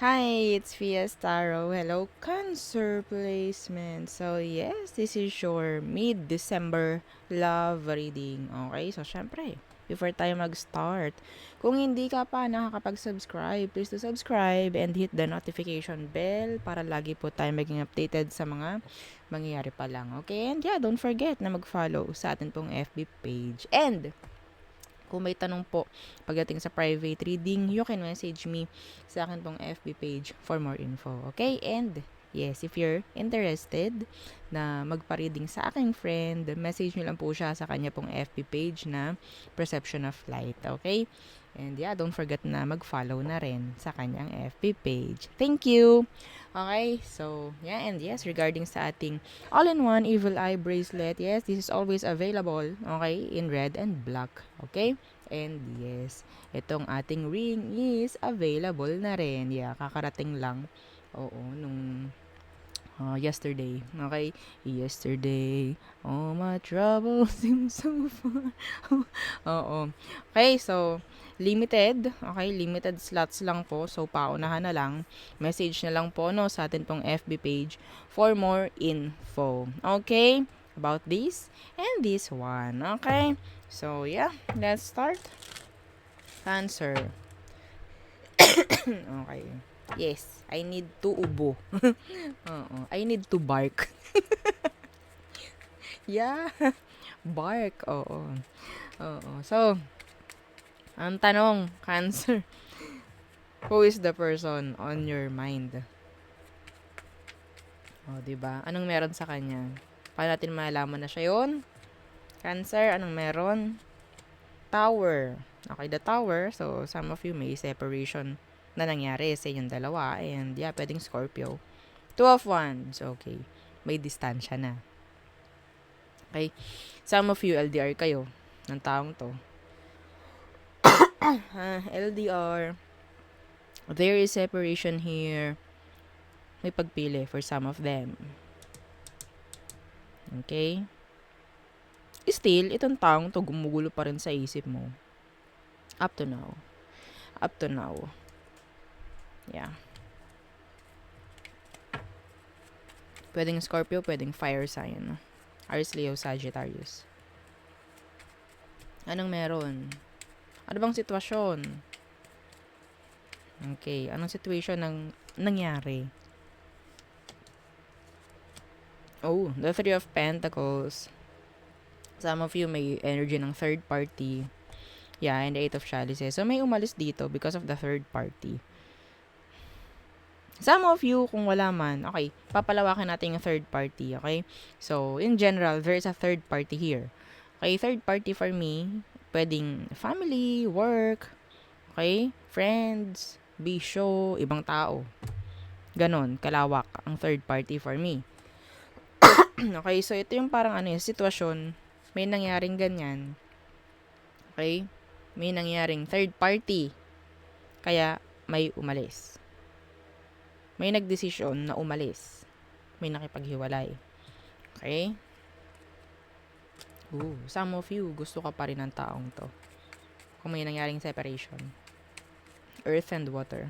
Hi, it's Fiestaro. Hello, Cancer Placement. So, yes, this is your mid-December love reading. Okay, so syempre, before tayo mag-start, kung hindi ka pa nakakapag-subscribe, please do subscribe and hit the notification bell para lagi po tayo maging updated sa mga mangyayari pa lang. Okay, and yeah, don't forget na mag-follow sa atin pong FB page. And kung may tanong po pagdating sa private reading, you can message me sa akin pong FB page for more info. Okay? And yes, if you're interested na magpa-reading sa aking friend, message nyo lang po siya sa kanya pong FB page na Perception of Light. Okay? And yeah, don't forget na mag-follow na rin sa kanyang FB page. Thank you! Okay, so yeah, and yes, regarding sa ating all-in-one Evil Eye Bracelet, yes, this is always available, okay, in red and black, okay? And yes, itong ating ring is available na rin. Yeah, kakarating lang. Oo, nung yesterday. Okay? Yesterday, all my troubles seem so far. Oo. Okay, so, limited. Okay, limited slots lang po. So, paunahan na lang. Message na lang po, no, sa atin pong FB page for more info. Okay? About this and this one. Okay? So, yeah. Let's start. Cancer. Okay. Yes, I need to ubo. Oo, I need to bark. Yeah, bark. Oo. Oo. So, ang tanong, Cancer, who is the person on your mind? O, diba? Anong meron sa kanya? Paano natin malalaman na siya yun? Cancer, anong meron? Tower. Okay, the tower. So, some of you may separation na nangyari sa inyong dalawa. And yeah, pwedeng Scorpio. Two of Wands. Okay. May distansya na. Okay. Some of you, LDR kayo ng taong to. LDR. There is separation here. May pagpili for some of them. Okay? Still, itong taong to gumugulo pa rin sa isip mo. Up to now. Up to now. Yeah. Pwedeng Scorpio, pwedeng fire sign. Aries, Leo, Sagittarius. Anong meron? Ano bang sitwasyon? Okay, anong situation nang nangyari? Oh, the Three of Pentacles. Some of you may energy ng third party. Yeah, and the Eight of Chalices. So, may umalis dito because of the third party. Some of you, kung wala man, okay, papalawakin natin yung third party, okay? So, in general, there is a third party here. Okay, third party for me, pwedeng family, work, okay, friends, bisyo, ibang tao. Ganon, kalawak ang third party for me. Okay, so ito yung parang sitwasyon, may nangyaring ganyan. Okay? May nangyaring third party. Kaya may umalis. May nagdesisyon na umalis. May nakipaghiwalay. Okay? Some of you, gusto ka pa rin ng taong to. Kung may nangyaring separation. Earth and water.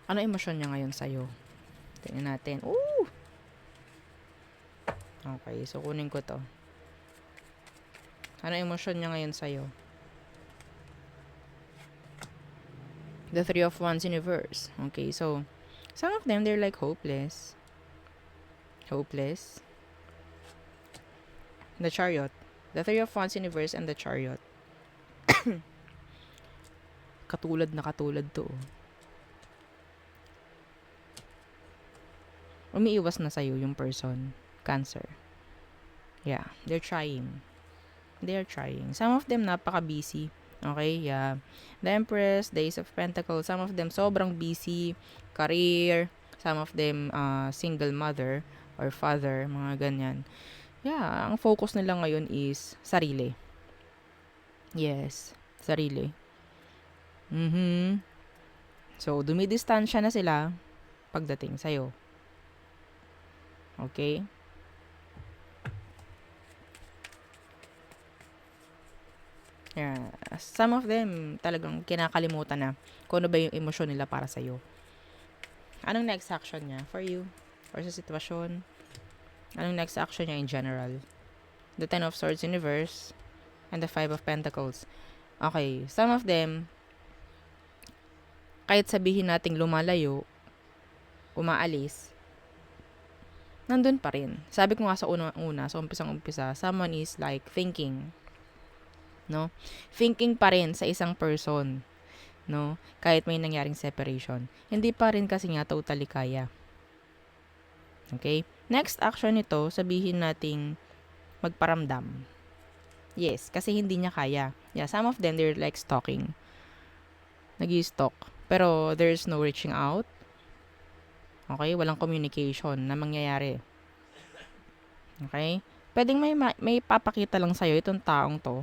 Ano emosyon niya ngayon sa'yo? Tingnan natin. Okay, so kunin ko to. Ano emosyon niya ngayon sa'yo? The Three of Wands in reverse. Okay, so some of them, they're like hopeless. Hopeless. The Chariot. The Three of Wands in reverse and the Chariot. Katulad na katulad to. Umiiwas na sa'yo yung person. Cancer. Yeah, they're trying. They're trying. Some of them napaka-busy. Okay, yeah. The Empress, the Ace of Pentacles, some of them sobrang busy. Career. Some of them single mother or father, mga ganyan. Yeah, ang focus nila ngayon is sarili. Yes, sarili. So, dumidistansya na sila pagdating sa'yo. Okay? Yeah. Some of them, talagang kinakalimutan na kung ano ba yung emosyon nila para sa'yo. Anong next action niya for you? Or sa sitwasyon? Anong next action niya in general? The Ten of Swords in reverse and the Five of Pentacles. Okay, some of them, kahit sabihin nating lumalayo, umaalis, nandun pa rin. Sabi ko nga sa una, sa umpisang-umpisa, someone is like thinking, no? Thinking pa rin sa isang person, no? Kahit may nangyaring separation. Hindi pa rin kasi nga totally kaya. Okay? Next action nito, sabihin nating magparamdam. Yes, kasi hindi niya kaya. Yeah, some of them, they're like stalking. Nag-i-stalk. Pero there's no reaching out. Okay? Walang communication na mangyayari. Okay? Pwedeng may papakita lang sa'yo itong taong to.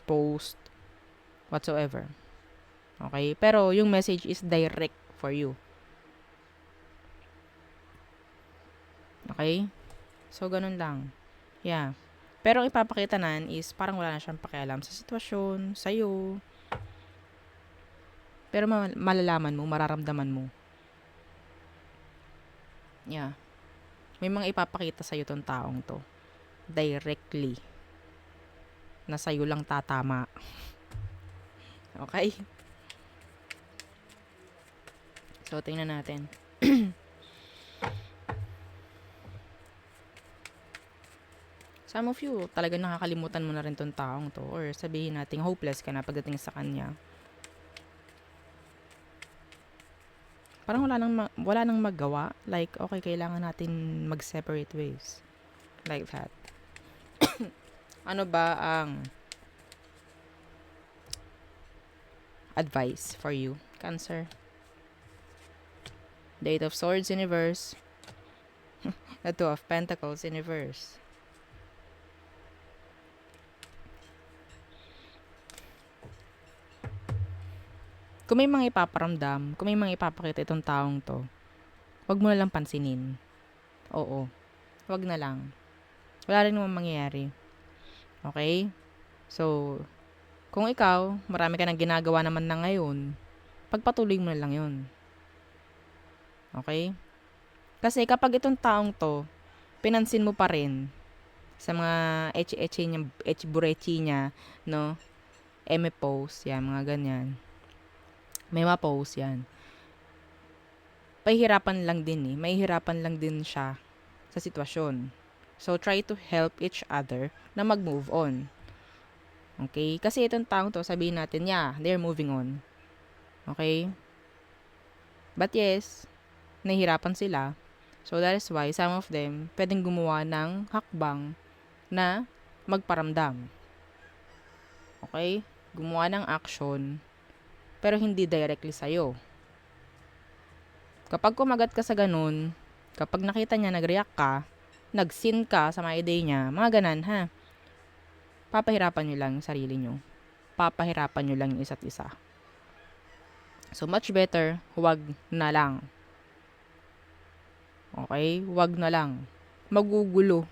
Post. Whatsoever. Okay? Pero yung message is direct for you. Okay? So, ganun lang. Yeah. Pero ang ipapakita nan is parang wala na siyang pakialam sa sitwasyon, sa'yo. Pero malalaman mo, mararamdaman mo. Yeah. May mga ipapakita sa'yo tong taong to. Directly. Na sa'yo lang tatama. Okay? So, tingnan natin. Some of you, talagang nakakalimutan mo na rin tong taong to. Or sabihin natin, hopeless ka na pagdating sa kanya. Parang wala nang magawa. Like, okay, kailangan natin mag-separate ways. Like that. Ano ba ang advice for you, Cancer? The Eight of Swords in reverse. The Two of Pentacles in reverse. Kung may mga ipaparamdam, kung may mga ipapakita itong taong to, wag mo na lang pansinin. Oo. Wag na lang. Wala rin naman mangyayari. Okay? So, kung ikaw, marami ka nang ginagawa naman na ngayon, pagpatuloy mo na lang yun. Okay? Kasi kapag itong taong to, pinansin mo pa rin sa mga burechi niya, no? Post, yan, mga ganyan. May ma-post yan. Pahihirapan lang din eh. Mahihirapan lang din siya sa sitwasyon. So, try to help each other na mag-move on. Okay? Kasi itong taong to, sabihin natin, yeah, they're moving on. Okay? But yes, nahihirapan sila. So, that is why some of them pwedeng gumawa ng hakbang na magparamdam. Okay? Gumawa ng action pero hindi directly sa'yo. Kapag kumagat ka sa ganun, kapag nakita niya nag-react ka, nag-sin ka sa mga idea niya, mga ganan ha, papahirapan nyo lang yung sarili nyo. Papahirapan nyo lang yung isa't isa. So, much better, huwag na lang. Okay? Huwag na lang. Magugulo.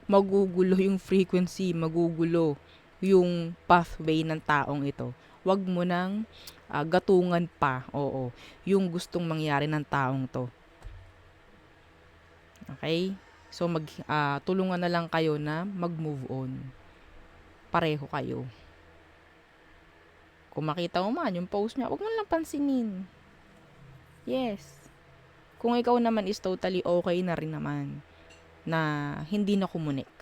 Magugulo yung frequency, magugulo yung pathway ng taong ito. Huwag mo nang gatungan pa, oo, yung gustong mangyari ng taong to. Okay? So, tulungan na lang kayo na mag-move on. Pareho kayo. Kung makita mo man yung post niya, huwag mo lang pansinin. Yes. Kung ikaw naman is totally okay na rin naman na hindi na kumunik.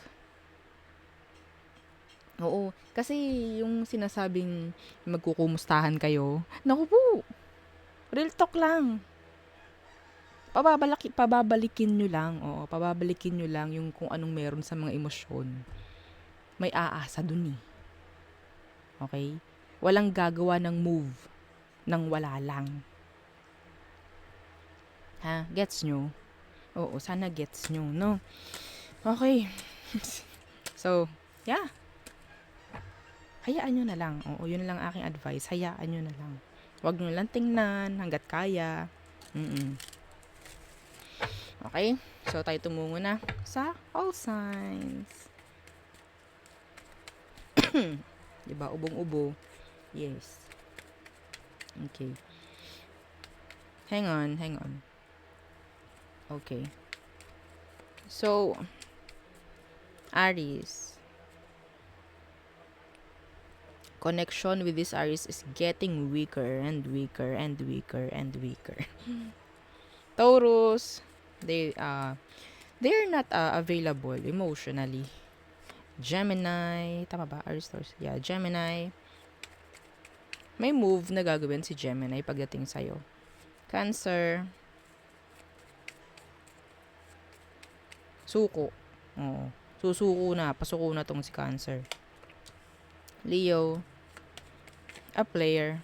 Oo, kasi yung sinasabing magkukumustahan kayo, naku po, real talk lang. Pababalikin nyo lang, oo, pababalikin nyo lang yung kung anong meron sa mga emosyon. May aasa dun eh. Okay? Walang gagawa ng move nang wala lang. Ha? Gets nyo? Oo, sana gets nyo, no? Okay. So, yeah. Hayaan nyo na lang. Oo, yun lang aking advice. Hayaan nyo na lang. Huwag nyo lang tingnan hanggat kaya. Okay? So, tayo tumungo na sa all signs. Diba? Ubong-ubo. Yes. Okay. Hang on. Okay. So, Aries. Connection with this Aries is getting weaker and weaker and weaker and weaker. Taurus, they're not available emotionally. Gemini, tama ba? Aries, Taurus. Yeah, Gemini. May move na gagawin si Gemini pagdating sa'yo. Cancer, suko. Oo. Susuko na, pasuko na tong si Cancer. Leo, a player.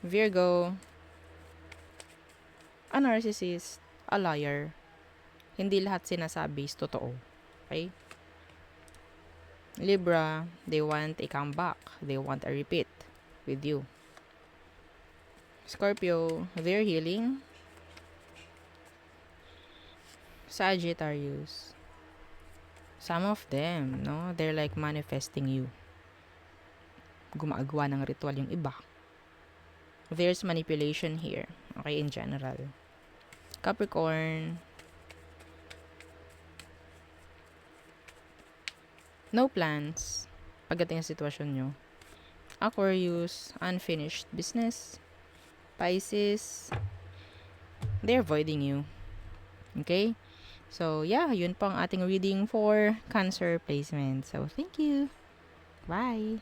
Virgo, a narcissist, a liar. Hindi lahat sinasabi is totoo. Okay? Libra, they want a comeback. They want a repeat with you. Scorpio, they're healing. Sagittarius, some of them, no, they're like manifesting you. Gumagawa ng ritual yung iba. There's manipulation here, okay, in general. Capricorn, no plans pagdating sa sitwasyon nyo. Aquarius, unfinished business. Pisces, they're avoiding you. Okay? So, yeah, yun po ang ating reading for Cancer placement. So, thank you. Bye!